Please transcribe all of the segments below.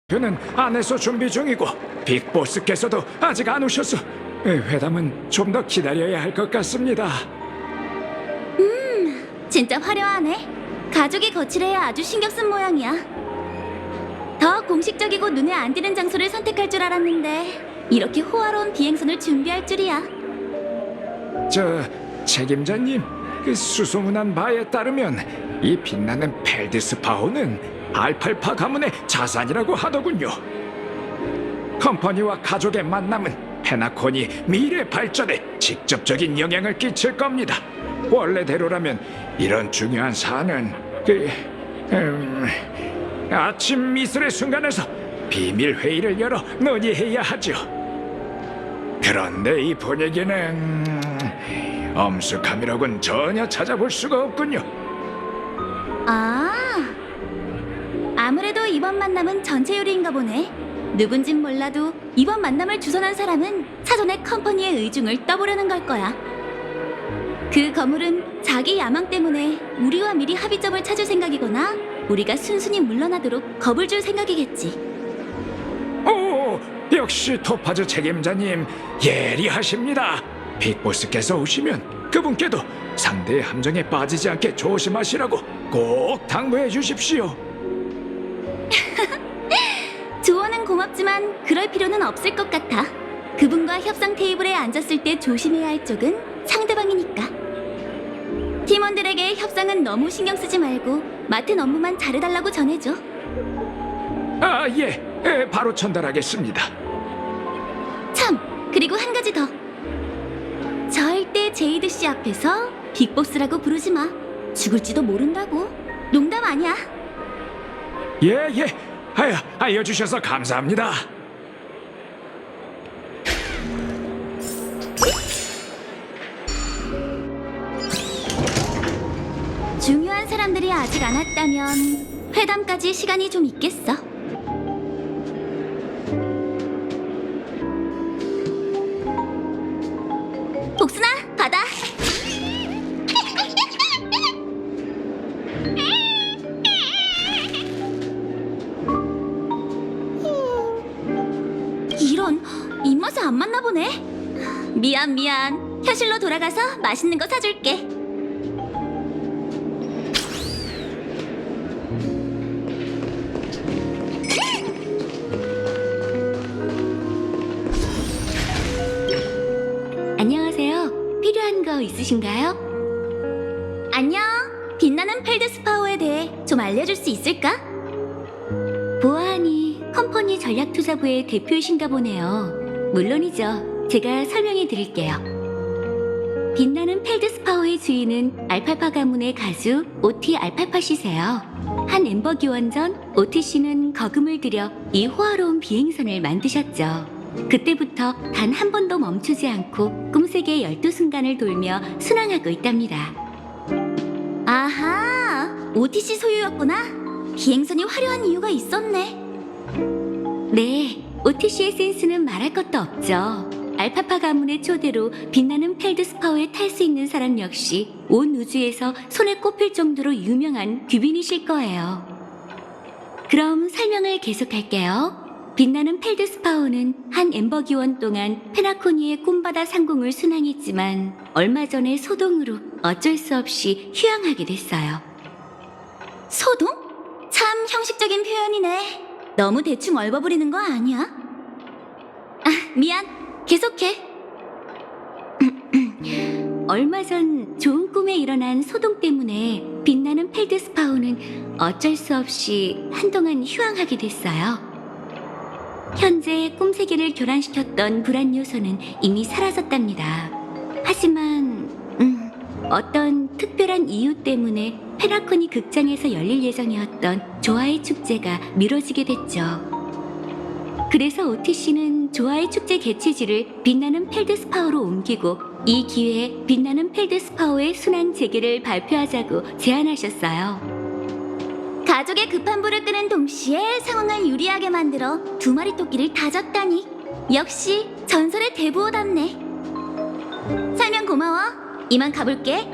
그는 안에서 준비 중이고 빅보스께서도 아직 안 오셨어. 회담은 좀 더 기다려야 할 것 같습니다. 진짜 화려하네. 가족이 거칠해야 아주 신경 쓴 모양이야. 더 공식적이고 눈에 안 띄는 장소를 선택할 줄 알았는데 이렇게 호화로운 비행선을 준비할 줄이야. 저 책임자님, 그 수소문한 바에 따르면 이 빛나는 펠드스파호는 알팔파 가문의 자산이라고 하더군요. 컴퍼니와 가족의 만남은 페나콘이 미래 발전에 직접적인 영향을 끼칠 겁니다. 원래대로라면 이런 중요한 사안은 아침 미술의 순간에서 비밀 회의를 열어 논의해야 하죠. 그런데 이 분위기는 엄숙함이라고는 전혀 찾아볼 수가 없군요. 아무래도 이번 만남은 전체 요리인가 보네. 누군진 몰라도 이번 만남을 주선한 사람은 사전에 컴퍼니의 의중을 떠보려는 걸 거야. 그 거물은 자기 야망 때문에 우리와 미리 합의점을 찾을 생각이거나 우리가 순순히 물러나도록 겁을 줄 생각이겠지. 오, 역시 토파즈 책임자님 예리하십니다. 빅보스께서 오시면 그분께도 상대의 함정에 빠지지 않게 조심하시라고 꼭 당부해 주십시오. 조언은 고맙지만 그럴 필요는 없을 것 같아. 그분과 협상 테이블에 앉았을 때 조심해야 할 쪽은 상대방이니까. 팀원들에게 협상은 너무 신경 쓰지 말고 맡은 업무만 잘해달라고 전해줘. 바로 전달하겠습니다. 참, 그리고 한 가지 더. 절대 제이드 씨 앞에서 빅보스라고 부르지 마. 죽을지도 모른다고. 농담 아니야. 알려주셔서 감사합니다. 중요한 사람들이 아직 안 왔다면 회담까지 시간이 좀 있겠어. 복순아, 받아. 이런, 입맛에 안 맞나 보네. 미안. 현실로 돌아가서 맛있는 거 사줄게. 안녕하세요. 필요한 거 있으신가요? 안녕. 빛나는 펠드스파호에 대해 좀 알려줄 수 있을까? 보아하니 컴퍼니 전략투자부의 대표이신가 보네요. 물론이죠. 제가 설명해 드릴게요. 빛나는 펠드스파호의 주인은 알팔파 가문의 가수 오티 알팔파 씨세요. 한 엠버 기원 전 오티 씨는 거금을 들여 이 호화로운 비행선을 만드셨죠. 그때부터 단 한 번도 멈추지 않고 꿈세계 12순간을 돌며 순항하고 있답니다. 아하, OTC 소유였구나. 비행선이 화려한 이유가 있었네. 네, OTC의 센스는 말할 것도 없죠. 알파파 가문의 초대로 빛나는 펠드스파호에 탈 수 있는 사람 역시 온 우주에서 손에 꼽힐 정도로 유명한 귀빈이실 거예요. 그럼 설명을 계속할게요. 빛나는 펠드스파호는 한 엠버 기원 동안 페나코니의 꿈바다 상공을 순항했지만 얼마 전에 소동으로 어쩔 수 없이 휴양하게 됐어요. 소동? 참 형식적인 표현이네. 너무 대충 얼버무리는 거 아니야? 미안. 계속해. 얼마 전 좋은 꿈에 일어난 소동 때문에 빛나는 펠드스파호는 어쩔 수 없이 한동안 휴양하게 됐어요. 현재 꿈세계를 교란시켰던 불안 요소는 이미 사라졌답니다. 하지만 어떤 특별한 이유 때문에 페나코니 극장에서 열릴 예정이었던 조아의 축제가 미뤄지게 됐죠. 그래서 OTC는 조아의 축제 개최지를 빛나는 펠드스파호로 옮기고 이 기회에 빛나는 펠드스파호의 순환 재개를 발표하자고 제안하셨어요. 가족의 급한 불을 끄는 동시에 상황을 유리하게 만들어 두 마리 토끼를 다졌다니. 역시 전설의 대부호답네. 설명 고마워. 이만 가볼게.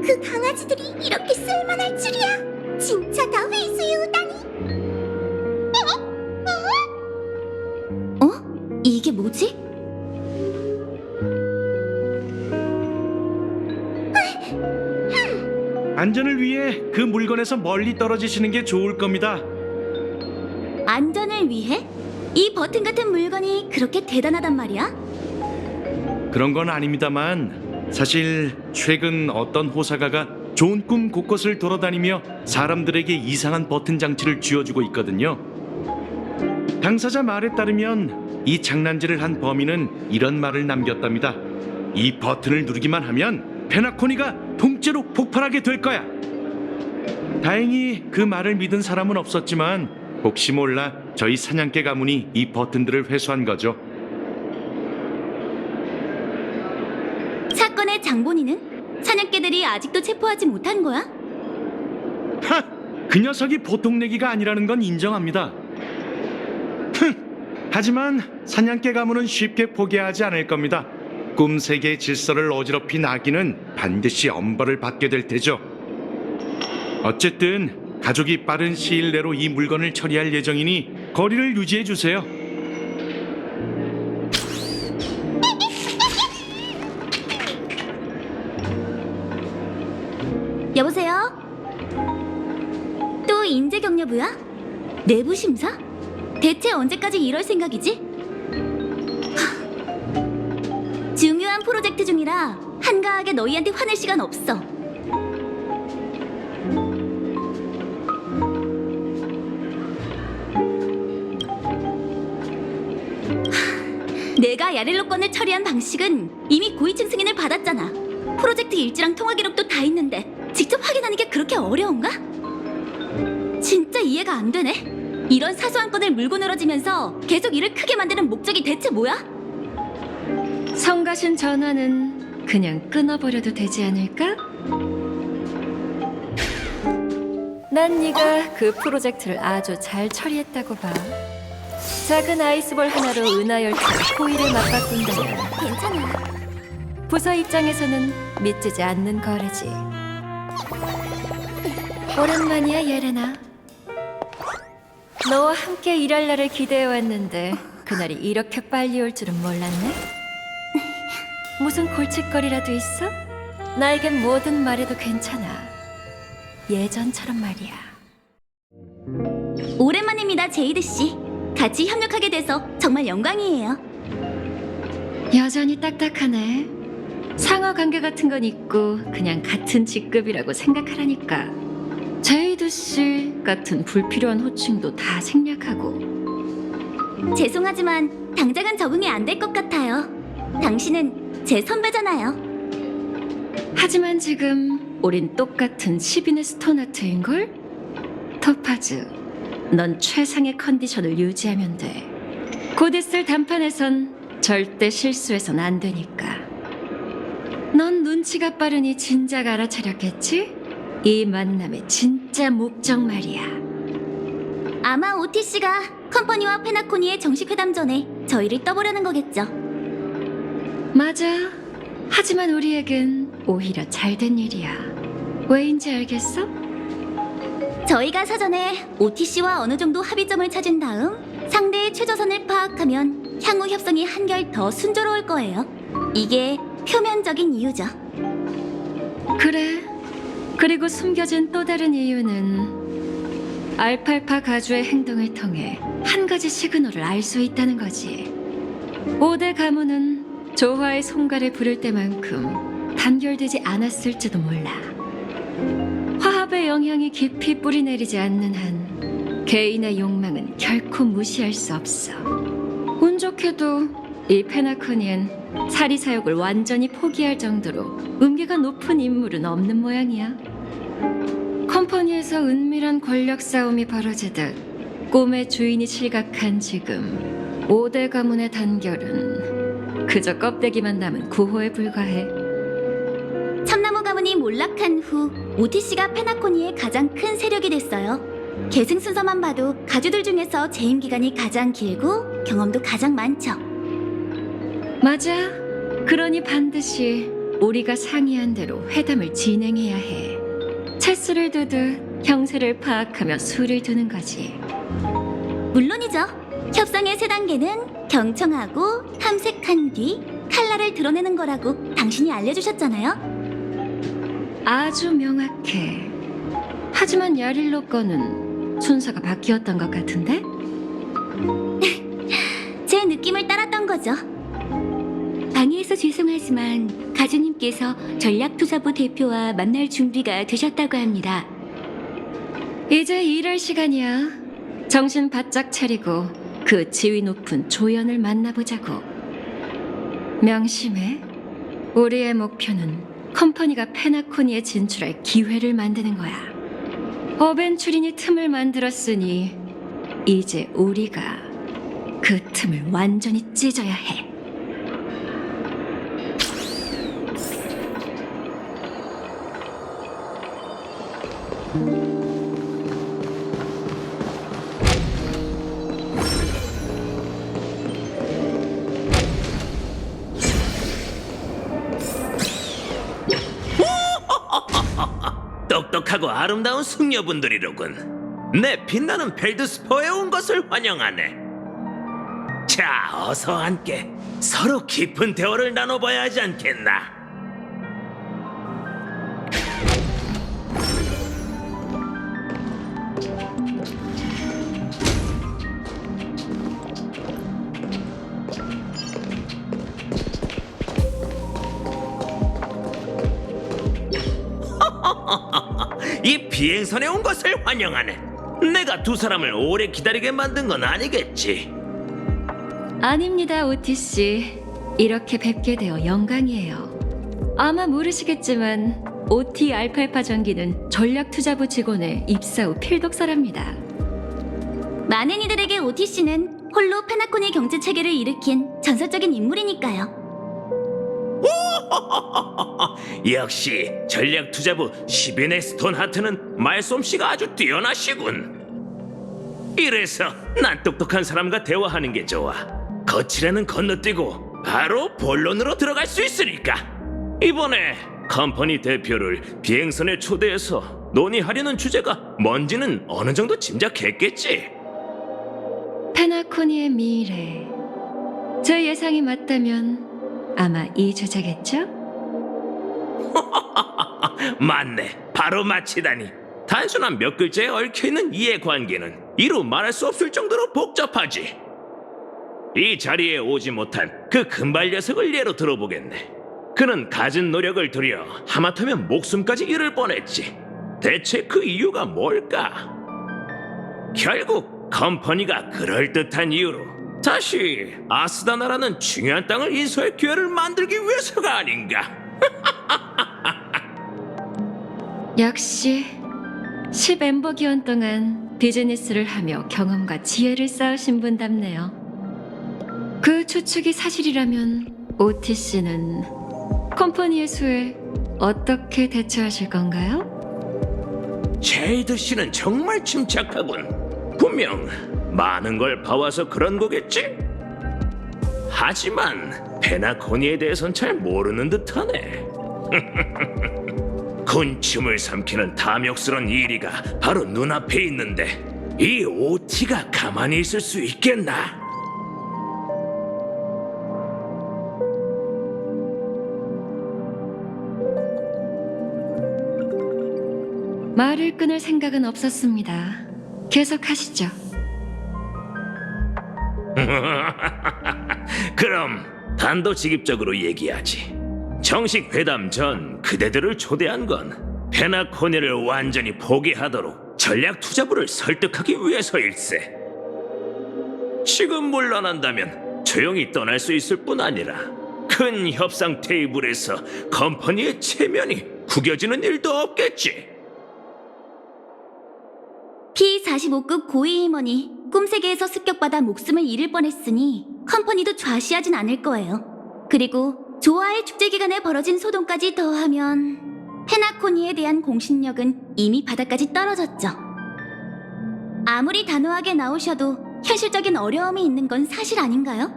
그 강아지들이 이렇게 쓸만할 줄이야. 진짜 다 회수해오다니. 어? 이게 뭐지? 안전을 위해 그 물건에서 멀리 떨어지시는 게 좋을 겁니다. 안전을 위해? 이 버튼 같은 물건이 그렇게 대단하단 말이야? 그런 건 아닙니다만 사실 최근 어떤 호사가가 좋은 꿈 곳곳을 돌아다니며 사람들에게 이상한 버튼 장치를 쥐어주고 있거든요. 당사자 말에 따르면 이 장난질을 한 범인은 이런 말을 남겼답니다. 이 버튼을 누르기만 하면 페나코니가 통째로 폭발하게 될 거야. 다행히 그 말을 믿은 사람은 없었지만 혹시 몰라 저희 사냥개 가문이 이 버튼들을 회수한 거죠. 사건의 장본인은? 사냥개들이 아직도 체포하지 못한 거야? 하! 그 녀석이 보통 내기가 아니라는 건 인정합니다. 하지만 사냥개 가문은 쉽게 포기하지 않을 겁니다. 꿈 세계의 질서를 어지럽힌 아기는 반드시 엄벌을 받게 될 테죠. 어쨌든 가족이 빠른 시일 내로 이 물건을 처리할 예정이니 거리를 유지해 주세요. 여보세요? 또 인재격려부야? 내부 심사? 대체 언제까지 이럴 생각이지? 중요한 프로젝트 중이라 한가하게 너희한테 화낼 시간 없어. 내가 야렐로 건을 처리한 방식은 이미 고위층 승인을 받았잖아. 프로젝트 일지랑 통화 기록도 다 있는데 직접 확인하는 게 그렇게 어려운가? 진짜 이해가 안 되네. 이런 사소한 건을 물고 늘어지면서 계속 일을 크게 만드는 목적이 대체 뭐야? 성가신 전화는 그냥 끊어버려도 되지 않을까? 난 네가 그 프로젝트를 아주 잘 처리했다고 봐. 작은 아이스볼 하나로 은하열차 호일을 맞바꾼다면 괜찮아. 부서 입장에서는 믿지지 않는 거래지. 오랜만이야, 예레나. 너와 함께 일할 날을 기대해왔는데 그날이 이렇게 빨리 올 줄은 몰랐네. 무슨 골칫거리라도 있어? 나에겐 뭐든 말해도 괜찮아. 예전처럼 말이야. 오랜만입니다, 제이드 씨. 같이 협력하게 돼서 정말 영광이에요. 여전히 딱딱하네. 상하 관계 같은 건 있고 그냥 같은 직급이라고 생각하라니까. 제이드 씨 같은 불필요한 호칭도 다 생략하고. 죄송하지만 당장은 적응이 안 될 것 같아요. 당신은 제 선배잖아요. 하지만 지금 우린 똑같은 10인의 스톤아트인걸? 토파즈, 넌 최상의 컨디션을 유지하면 돼. 곧 있을 단판에선 절대 실수해선 안 되니까. 넌 눈치가 빠르니 진작 알아차렸겠지? 이 만남의 진짜 목적 말이야. 아마 오티 씨가 컴퍼니와 페나코니의 정식 회담 전에 저희를 떠보려는 거겠죠. 맞아. 하지만 우리에겐 오히려 잘된 일이야. 왜인지 알겠어? 저희가 사전에 오티 씨와 어느 정도 합의점을 찾은 다음 상대의 최저선을 파악하면 향후 협상이 한결 더 순조로울 거예요. 이게 표면적인 이유죠. 그래. 그리고 숨겨진 또 다른 이유는 알팔파 가주의 행동을 통해 한 가지 시그널을 알 수 있다는 거지. 5대 가문은 조화의 송가를 부를 때만큼 단결되지 않았을지도 몰라. 화합의 영향이 깊이 뿌리내리지 않는 한 개인의 욕망은 결코 무시할 수 없어. 운 좋게도 이 페나코니엔 사리사욕을 완전히 포기할 정도로 음기가 높은 인물은 없는 모양이야. 컴퍼니에서 은밀한 권력 싸움이 벌어지듯 꿈의 주인이 실각한 지금 5대 가문의 단결은 그저 껍데기만 남은 구호에 불과해. 참나무 가문이 몰락한 후 오티 씨가 페나코니의 가장 큰 세력이 됐어요. 계승 순서만 봐도 가주들 중에서 재임 기간이 가장 길고 경험도 가장 많죠. 맞아. 그러니 반드시 우리가 상의한 대로 회담을 진행해야 해. 체스를 두듯 형세를 파악하며 수를 두는 거지. 물론이죠. 협상의 세 단계는 경청하고 탐색한 뒤 칼날을 드러내는 거라고 당신이 알려주셨잖아요. 아주 명확해. 하지만 야릴로 거는 순서가 바뀌었던 것 같은데? 제 느낌을 따랐던 거죠. 방해해서 죄송하지만 가주님께서 전략투자부 대표와 만날 준비가 되셨다고 합니다. 이제 일할 시간이야. 정신 바짝 차리고 그 지위 높은 조연을 만나보자고. 명심해. 우리의 목표는 컴퍼니가 페나코니에 진출할 기회를 만드는 거야. 어벤츄린이 틈을 만들었으니 이제 우리가 그 틈을 완전히 찢어야 해. 똑똑하고 아름다운 숙녀분들이로군. 내 빛나는 펠드스포에 온 것을 환영하네. 자, 어서 함께 서로 깊은 대화를 나눠봐야 하지 않겠나? 이 비행선에 온 것을 환영하네. 내가 두 사람을 오래 기다리게 만든 건 아니겠지? 아닙니다, 오티 씨. 이렇게 뵙게 되어 영광이에요. 아마 모르시겠지만 오티 알팔파 전기는 전략투자부 직원의 입사 후 필독서랍니다. 많은 이들에게 OTC는 홀로 페나코니 경제 체계를 일으킨 전설적인 인물이니까요. 역시 전략투자부 시비네 스톤하트는 말솜씨가 아주 뛰어나시군. 이래서 난 똑똑한 사람과 대화하는 게 좋아. 거칠에는 건너뛰고 바로 본론으로 들어갈 수 있으니까. 이번에 컴퍼니 대표를 비행선에 초대해서 논의하려는 주제가 뭔지는 어느 정도 짐작했겠지? 페나코니의 미래. 제 예상이 맞다면 아마 이 주제겠죠? 맞네. 바로 마치다니. 단순한 몇 글자에 얽혀있는 이해관계는 이루 말할 수 없을 정도로 복잡하지. 이 자리에 오지 못한 그 금발 녀석을 예로 들어보겠네. 그는 갖은 노력을 들여 하마터면 목숨까지 잃을 뻔했지. 대체 그 이유가 뭘까? 결국 컴퍼니가 그럴듯한 이유로 다시 아스다나라는 중요한 땅을 인수할 기회를 만들기 위해서가 아닌가? 역시 10엠버 기원 동안 비즈니스를 하며 경험과 지혜를 쌓으신 분답네요. 그 추측이 사실이라면 오티 씨는 컴퍼니의 수에 어떻게 대처하실 건가요? 제이드 씨는 정말 침착하군. 분명 많은 걸 봐와서 그런 거겠지? 하지만 페나코니에 대해선 잘 모르는 듯하네. 군침을 삼키는 탐욕스런 이리가 바로 눈앞에 있는데 이 오티가 가만히 있을 수 있겠나? 말을 끊을 생각은 없었습니다. 계속하시죠. 그럼 단도직입적으로 얘기하지. 정식 회담 전 그대들을 초대한 건 페나코니를 완전히 포기하도록 전략 투자부를 설득하기 위해서일세. 지금 물러난다면 조용히 떠날 수 있을 뿐 아니라 큰 협상 테이블에서 컴퍼니의 체면이 구겨지는 일도 없겠지. P45급 고위 임원이 꿈세계에서 습격받아 목숨을 잃을 뻔했으니 컴퍼니도 좌시하진 않을 거예요. 그리고 조아의 축제 기간에 벌어진 소동까지 더하면 페나코니에 대한 공신력은 이미 바닥까지 떨어졌죠. 아무리 단호하게 나오셔도 현실적인 어려움이 있는 건 사실 아닌가요?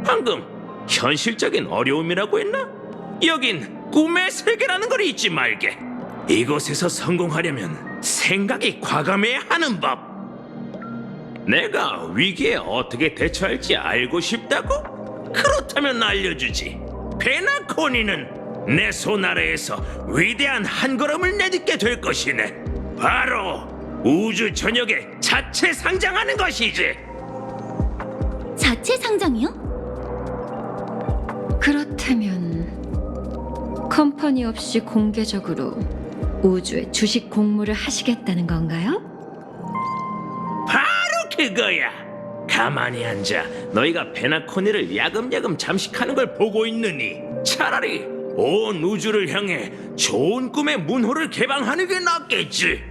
방금 현실적인 어려움이라고 했나? 여긴 꿈의 세계라는 걸 잊지 말게. 이곳에서 성공하려면 생각이 과감해야 하는 법. 내가 위기에 어떻게 대처할지 알고 싶다고? 그렇다면 알려주지. 페나코니는 내 손 아래에서 위대한 한 걸음을 내딛게 될 것이네. 바로 우주 전역에 자체 상장하는 것이지. 자체 상장이요? 그렇다면 컴퍼니 없이 공개적으로 우주에 주식 공모를 하시겠다는 건가요? 바로 그거야. 가만히 앉아 너희가 페나코니를 야금야금 잠식하는 걸 보고 있느니 차라리 온 우주를 향해 좋은 꿈의 문호를 개방하는 게 낫겠지.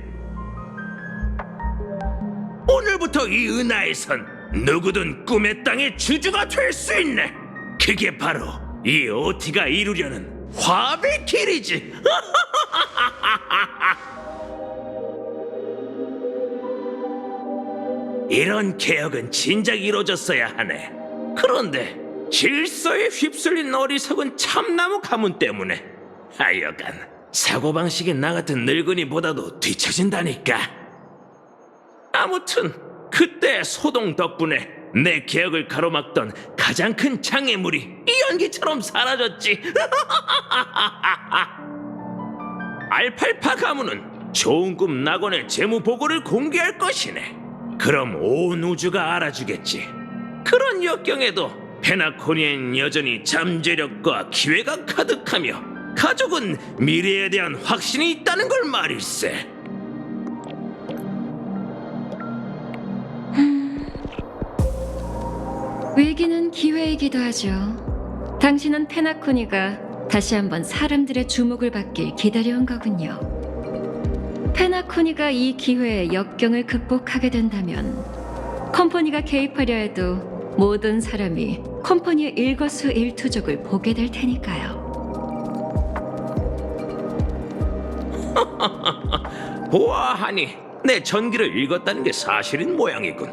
오늘부터 이 은하에선 누구든 꿈의 땅의 주주가 될 수 있네. 그게 바로 이 OT가 이루려는 화합의 길이지. 이런 개혁은 진작 이루어졌어야 하네. 그런데 질서에 휩쓸린 어리석은 참나무 가문 때문에 하여간 사고방식이 나 같은 늙은이보다도 뒤처진다니까. 아무튼 그때 소동 덕분에 내 개혁을 가로막던 가장 큰 장애물이 이 연기처럼 사라졌지. 알팔파 가문은 좋은 꿈 낙원의 재무 보고를 공개할 것이네. 그럼 온 우주가 알아주겠지. 그런 역경에도 페나코니엔 여전히 잠재력과 기회가 가득하며 가족은 미래에 대한 확신이 있다는 걸 말일세. 위기는 기회이기도 하죠. 당신은 페나코니가 다시 한번 사람들의 주목을 받길 기다려온 거군요. 페나코니가 이 기회에 역경을 극복하게 된다면 컴퍼니가 개입하려 해도 모든 사람이 컴퍼니의 일거수일투족을 보게 될 테니까요. 보아하니 내 전기를 읽었다는 게 사실인 모양이군.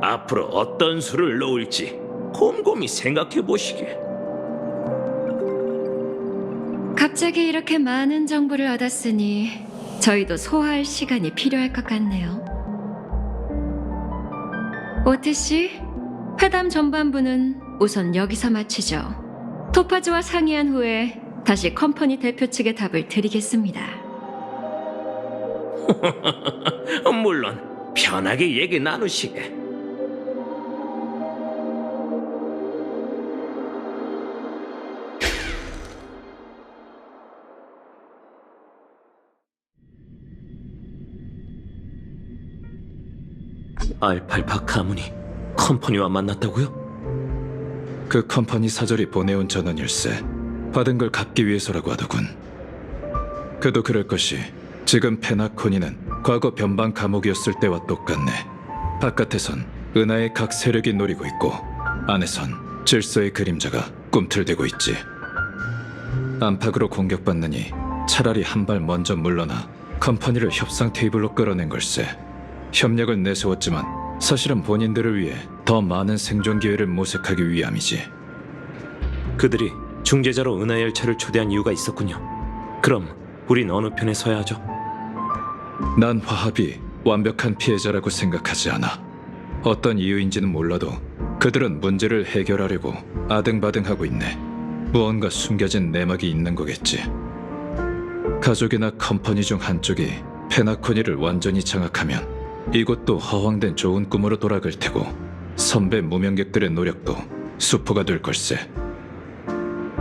앞으로 어떤 수를 놓을지 곰곰이 생각해 보시게. 갑자기 이렇게 많은 정보를 얻었으니 저희도 소화할 시간이 필요할 것 같네요. 오트 씨, 회담 전반부는 우선 여기서 마치죠. 토파즈와 상의한 후에 다시 컴퍼니 대표 측의 답을 드리겠습니다. 물론 편하게 얘기 나누시게. 알팔파 가문이 컴퍼니와 만났다고요? 그 컴퍼니 사절이 보내온 전원일세 받은 걸 갚기 위해서라고 하더군. 그도 그럴 것이 지금 페나코니는 과거 변방 감옥이었을 때와 똑같네. 바깥에선 은하의 각 세력이 노리고 있고 안에선 질서의 그림자가 꿈틀대고 있지. 안팎으로 공격받느니 차라리 한 발 먼저 물러나 컴퍼니를 협상 테이블로 끌어낸 걸세. 협력을 내세웠지만 사실은 본인들을 위해 더 많은 생존 기회를 모색하기 위함이지. 그들이 중재자로 은하 열차를 초대한 이유가 있었군요. 그럼 우린 어느 편에 서야 하죠? 난 화합이 완벽한 피해자라고 생각하지 않아. 어떤 이유인지는 몰라도 그들은 문제를 해결하려고 아등바등하고 있네. 무언가 숨겨진 내막이 있는 거겠지. 가족이나 컴퍼니 중 한쪽이 페나코니를 완전히 장악하면 이곳도 허황된 좋은 꿈으로 돌아갈 테고 선배 무명객들의 노력도 수포가 될 걸세.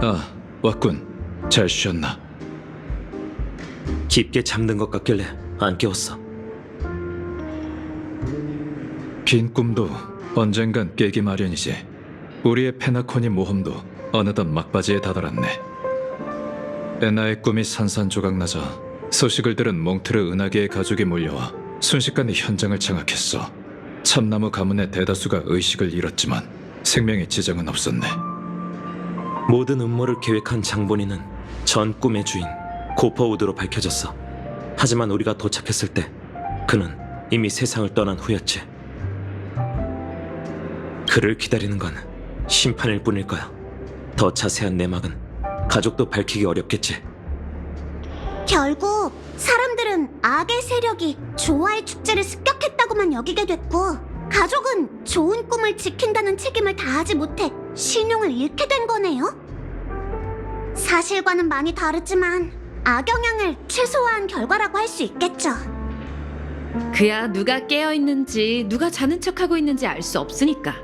아, 왔군. 잘 쉬었나? 깊게 잠든 것 같길래 안 깨웠어. 긴 꿈도 언젠간 깨기 마련이지. 우리의 페나코니 모험도 어느덧 막바지에 다다랐네. 에나의 꿈이 산산조각나자 소식을 들은 몽트르 은하계의 가족이 몰려와 순식간에 현장을 장악했어. 참나무 가문의 대다수가 의식을 잃었지만 생명의 지장은 없었네. 모든 음모를 계획한 장본인은 전 꿈의 주인 고퍼우드로 밝혀졌어. 하지만 우리가 도착했을 때 그는 이미 세상을 떠난 후였지. 그를 기다리는 건 심판일 뿐일 거야. 더 자세한 내막은 가족도 밝히기 어렵겠지. 결국 사람들은 악의 세력이 조화의 축제를 습격했다고만 여기게 됐고, 가족은 좋은 꿈을 지킨다는 책임을 다하지 못해 신용을 잃게 된 거네요. 사실과는 많이 다르지만 악영향을 최소화한 결과라고 할 수 있겠죠. 그야 누가 깨어있는지 누가 자는 척하고 있는지 알 수 없으니까.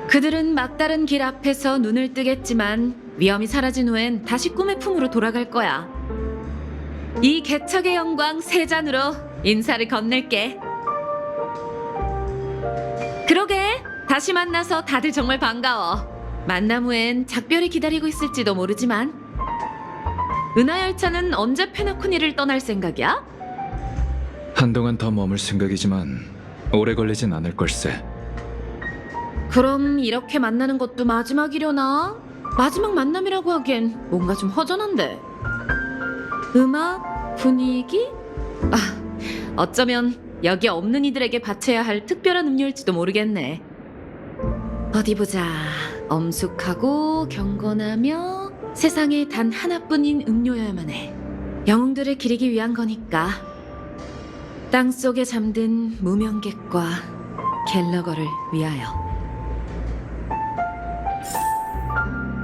그들은 막다른 길 앞에서 눈을 뜨겠지만 위험이 사라진 후엔 다시 꿈의 품으로 돌아갈 거야. 이 개척의 영광 세 잔으로 인사를 건넬게. 그러게, 다시 만나서 다들 정말 반가워. 만남 후엔 작별이 기다리고 있을지도 모르지만. 은하열차는 언제 페나코니를 떠날 생각이야? 한동안 더 머물 생각이지만 오래 걸리진 않을 걸세. 그럼 이렇게 만나는 것도 마지막이려나? 마지막 만남이라고 하기엔 뭔가 좀 허전한데. 음악? 분위기? 어쩌면 여기 없는 이들에게 바쳐야 할 특별한 음료일지도 모르겠네. 어디 보자. 엄숙하고 경건하며 세상에 단 하나뿐인 음료여야만 해. 영웅들을 기리기 위한 거니까. 땅속에 잠든 무명객과 갤러거를 위하여.